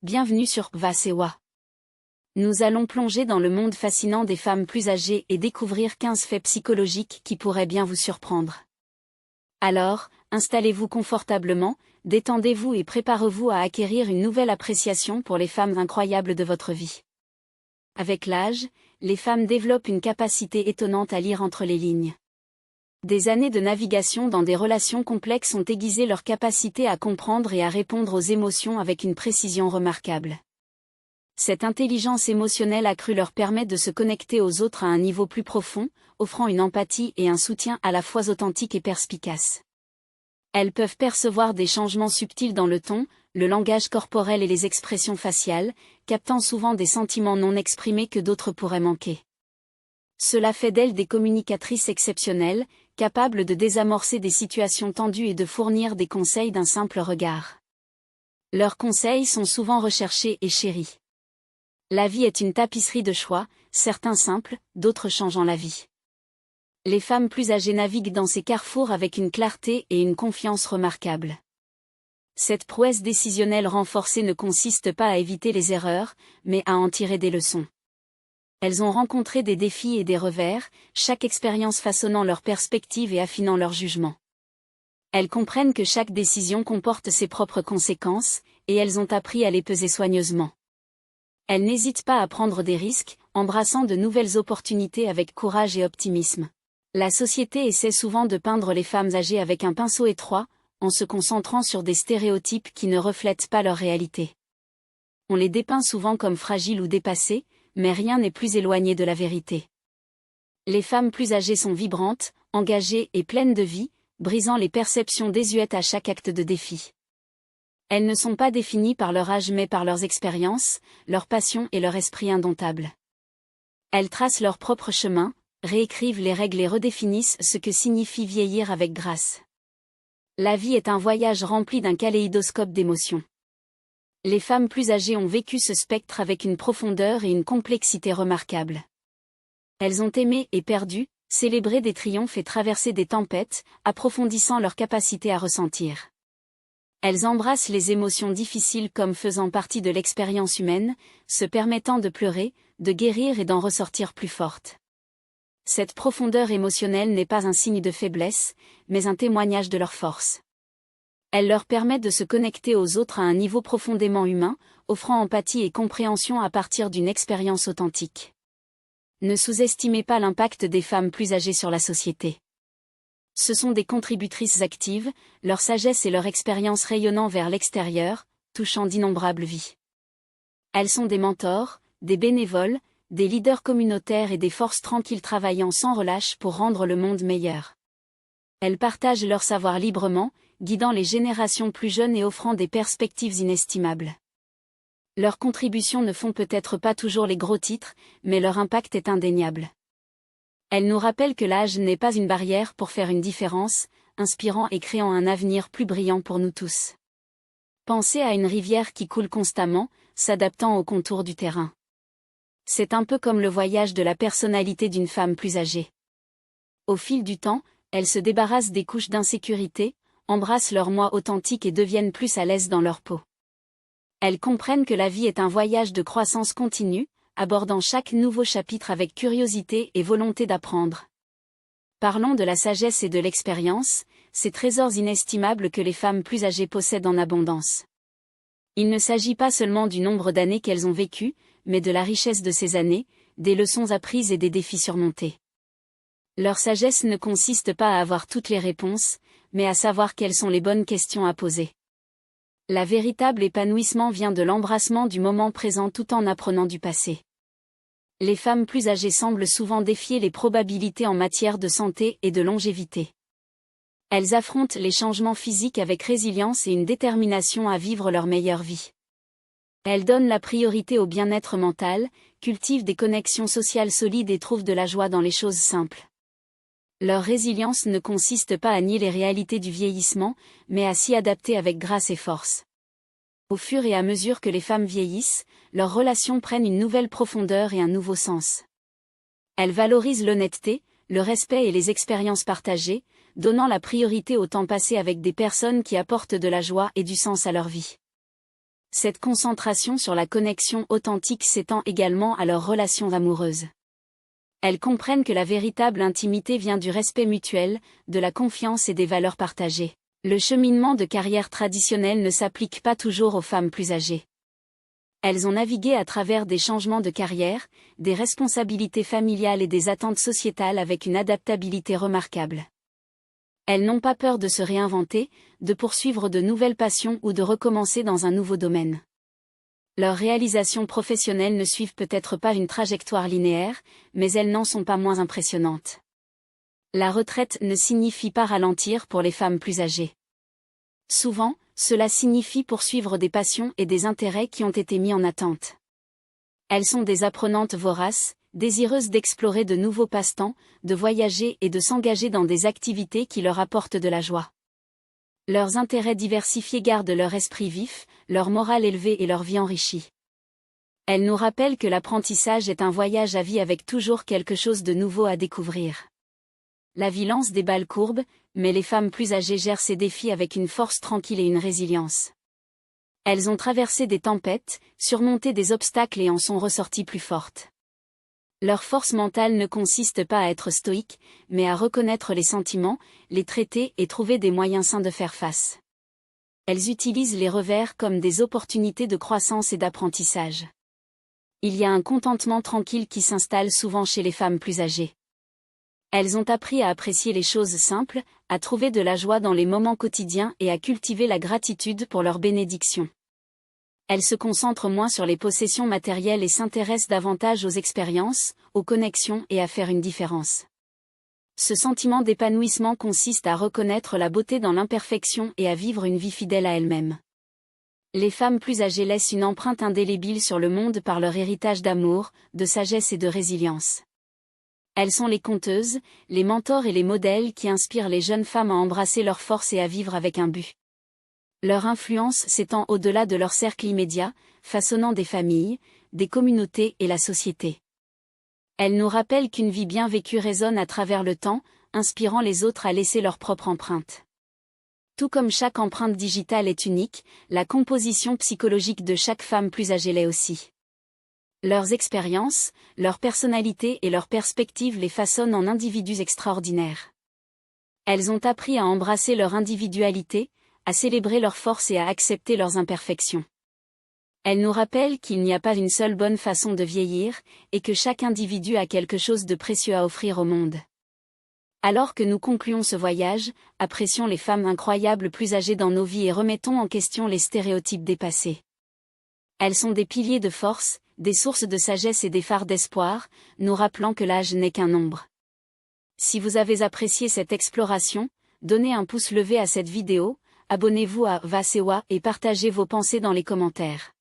Bienvenue sur Vasewa. Nous allons plonger dans le monde fascinant des femmes plus âgées et découvrir 15 faits psychologiques qui pourraient bien vous surprendre. Alors, installez-vous confortablement, détendez-vous et préparez-vous à acquérir une nouvelle appréciation pour les femmes incroyables de votre vie. Avec l'âge, les femmes développent une capacité étonnante à lire entre les lignes. Des années de navigation dans des relations complexes ont aiguisé leur capacité à comprendre et à répondre aux émotions avec une précision remarquable. Cette intelligence émotionnelle accrue leur permet de se connecter aux autres à un niveau plus profond, offrant une empathie et un soutien à la fois authentiques et perspicaces. Elles peuvent percevoir des changements subtils dans le ton, le langage corporel et les expressions faciales, captant souvent des sentiments non exprimés que d'autres pourraient manquer. Cela fait d'elles des communicatrices exceptionnelles, capables de désamorcer des situations tendues et de fournir des conseils d'un simple regard. Leurs conseils sont souvent recherchés et chéris. La vie est une tapisserie de choix, certains simples, d'autres changeant la vie. Les femmes plus âgées naviguent dans ces carrefours avec une clarté et une confiance remarquables. Cette prouesse décisionnelle renforcée ne consiste pas à éviter les erreurs, mais à en tirer des leçons. Elles ont rencontré des défis et des revers, chaque expérience façonnant leur perspective et affinant leur jugement. Elles comprennent que chaque décision comporte ses propres conséquences, et elles ont appris à les peser soigneusement. Elles n'hésitent pas à prendre des risques, embrassant de nouvelles opportunités avec courage et optimisme. La société essaie souvent de peindre les femmes âgées avec un pinceau étroit, en se concentrant sur des stéréotypes qui ne reflètent pas leur réalité. On les dépeint souvent comme fragiles ou dépassées, mais rien n'est plus éloigné de la vérité. Les femmes plus âgées sont vibrantes, engagées et pleines de vie, brisant les perceptions désuètes à chaque acte de défi. Elles ne sont pas définies par leur âge mais par leurs expériences, leur passion et leur esprit indomptable. Elles tracent leur propre chemin, réécrivent les règles et redéfinissent ce que signifie vieillir avec grâce. La vie est un voyage rempli d'un kaléidoscope d'émotions. Les femmes plus âgées ont vécu ce spectre avec une profondeur et une complexité remarquables. Elles ont aimé et perdu, célébré des triomphes et traversé des tempêtes, approfondissant leur capacité à ressentir. Elles embrassent les émotions difficiles comme faisant partie de l'expérience humaine, se permettant de pleurer, de guérir et d'en ressortir plus fortes. Cette profondeur émotionnelle n'est pas un signe de faiblesse, mais un témoignage de leur force. Elle leur permet de se connecter aux autres à un niveau profondément humain, offrant empathie et compréhension à partir d'une expérience authentique. Ne sous-estimez pas l'impact des femmes plus âgées sur la société. Ce sont des contributrices actives, leur sagesse et leur expérience rayonnant vers l'extérieur, touchant d'innombrables vies. Elles sont des mentors, des bénévoles, des leaders communautaires et des forces tranquilles travaillant sans relâche pour rendre le monde meilleur. Elles partagent leur savoir librement, guidant les générations plus jeunes et offrant des perspectives inestimables. Leurs contributions ne font peut-être pas toujours les gros titres, mais leur impact est indéniable. Elles nous rappellent que l'âge n'est pas une barrière pour faire une différence, inspirant et créant un avenir plus brillant pour nous tous. Pensez à une rivière qui coule constamment, s'adaptant aux contours du terrain. C'est un peu comme le voyage de la personnalité d'une femme plus âgée. Au fil du temps, elles se débarrassent des couches d'insécurité, embrassent leur moi authentique et deviennent plus à l'aise dans leur peau. Elles comprennent que la vie est un voyage de croissance continue, abordant chaque nouveau chapitre avec curiosité et volonté d'apprendre. Parlons de la sagesse et de l'expérience, ces trésors inestimables que les femmes plus âgées possèdent en abondance. Il ne s'agit pas seulement du nombre d'années qu'elles ont vécues, mais de la richesse de ces années, des leçons apprises et des défis surmontés. Leur sagesse ne consiste pas à avoir toutes les réponses, mais à savoir quelles sont les bonnes questions à poser. Le véritable épanouissement vient de l'embrassement du moment présent tout en apprenant du passé. Les femmes plus âgées semblent souvent défier les probabilités en matière de santé et de longévité. Elles affrontent les changements physiques avec résilience et une détermination à vivre leur meilleure vie. Elles donnent la priorité au bien-être mental, cultivent des connexions sociales solides et trouvent de la joie dans les choses simples. Leur résilience ne consiste pas à nier les réalités du vieillissement, mais à s'y adapter avec grâce et force. Au fur et à mesure que les femmes vieillissent, leurs relations prennent une nouvelle profondeur et un nouveau sens. Elles valorisent l'honnêteté, le respect et les expériences partagées, donnant la priorité au temps passé avec des personnes qui apportent de la joie et du sens à leur vie. Cette concentration sur la connexion authentique s'étend également à leurs relations amoureuses. Elles comprennent que la véritable intimité vient du respect mutuel, de la confiance et des valeurs partagées. Le cheminement de carrière traditionnel ne s'applique pas toujours aux femmes plus âgées. Elles ont navigué à travers des changements de carrière, des responsabilités familiales et des attentes sociétales avec une adaptabilité remarquable. Elles n'ont pas peur de se réinventer, de poursuivre de nouvelles passions ou de recommencer dans un nouveau domaine. Leurs réalisations professionnelles ne suivent peut-être pas une trajectoire linéaire, mais elles n'en sont pas moins impressionnantes. La retraite ne signifie pas ralentir pour les femmes plus âgées. Souvent, cela signifie poursuivre des passions et des intérêts qui ont été mis en attente. Elles sont des apprenantes voraces, désireuses d'explorer de nouveaux passe-temps, de voyager et de s'engager dans des activités qui leur apportent de la joie. Leurs intérêts diversifiés gardent leur esprit vif, leur morale élevée et leur vie enrichie. Elles nous rappellent que l'apprentissage est un voyage à vie avec toujours quelque chose de nouveau à découvrir. La vie lance des balles courbes, mais les femmes plus âgées gèrent ces défis avec une force tranquille et une résilience. Elles ont traversé des tempêtes, surmonté des obstacles et en sont ressorties plus fortes. Leur force mentale ne consiste pas à être stoïque, mais à reconnaître les sentiments, les traiter et trouver des moyens sains de faire face. Elles utilisent les revers comme des opportunités de croissance et d'apprentissage. Il y a un contentement tranquille qui s'installe souvent chez les femmes plus âgées. Elles ont appris à apprécier les choses simples, à trouver de la joie dans les moments quotidiens et à cultiver la gratitude pour leurs bénédictions. Elles se concentrent moins sur les possessions matérielles et s'intéressent davantage aux expériences, aux connexions et à faire une différence. Ce sentiment d'épanouissement consiste à reconnaître la beauté dans l'imperfection et à vivre une vie fidèle à elles-mêmes. Les femmes plus âgées laissent une empreinte indélébile sur le monde par leur héritage d'amour, de sagesse et de résilience. Elles sont les conteuses, les mentors et les modèles qui inspirent les jeunes femmes à embrasser leur force et à vivre avec un but. Leur influence s'étend au-delà de leur cercle immédiat, façonnant des familles, des communautés et la société. Elles nous rappellent qu'une vie bien vécue résonne à travers le temps, inspirant les autres à laisser leur propre empreinte. Tout comme chaque empreinte digitale est unique, la composition psychologique de chaque femme plus âgée l'est aussi. Leurs expériences, leur personnalité et leurs perspectives les façonnent en individus extraordinaires. Elles ont appris à embrasser leur individualité, à célébrer leurs forces et à accepter leurs imperfections. Elles nous rappellent qu'il n'y a pas une seule bonne façon de vieillir, et que chaque individu a quelque chose de précieux à offrir au monde. Alors que nous concluons ce voyage, apprécions les femmes incroyables plus âgées dans nos vies et remettons en question les stéréotypes dépassés. Elles sont des piliers de force, des sources de sagesse et des phares d'espoir, nous rappelant que l'âge n'est qu'un nombre. Si vous avez apprécié cette exploration, donnez un pouce levé à cette vidéo, abonnez-vous à Va C'est Wa et partagez vos pensées dans les commentaires.